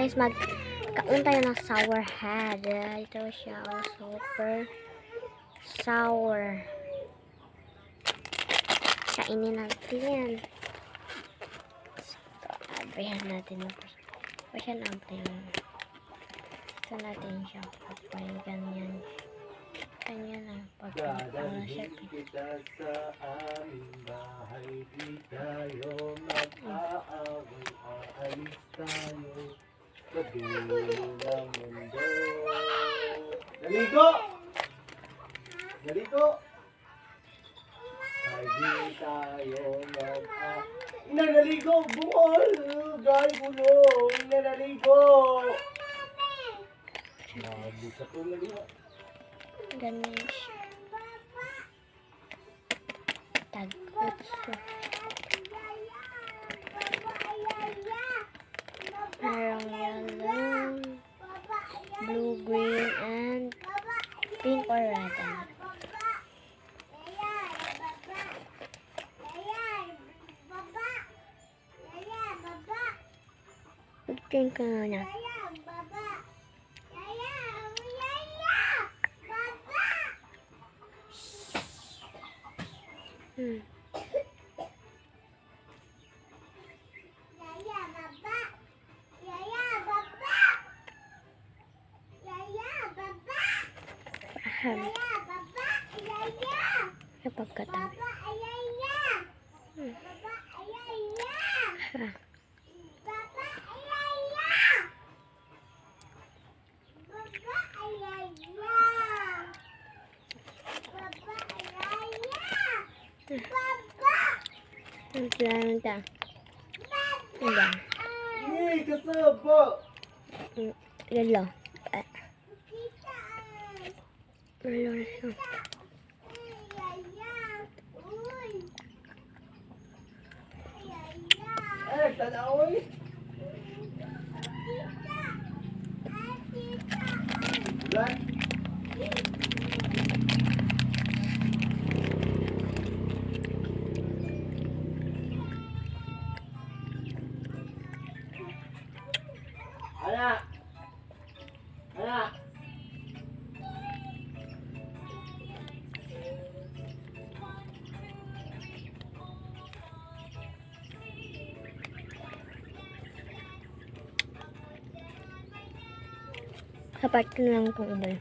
guys, magkaon tayo ng sour head. Ito siya, super sour. Kainin natin. Ito, abrihan natin. Pasyan natin. Ito natin siya. Kapag ganyan. Ganyan na. Dadalhin kita sa aming bahay. Di tayo mag-aaway. Aalis tayo sa dulo ng mundo. Naligo! Naligo! Ay di tayo mag-aaway. Naligo! Bungol! Gay gulong! Naligo! Nabi sa tulad mo. Ganyan siya. Tagot siya. Merong yellow, blue, green, and pink or red. Pagkain ka na. Pagkatang. Ang ta. Hindi. Yay! Kasaba! Lalo. Lalo na siya. Tanaoy! Bulan! Anak! Anak! Sa part ko na lang itong ubay.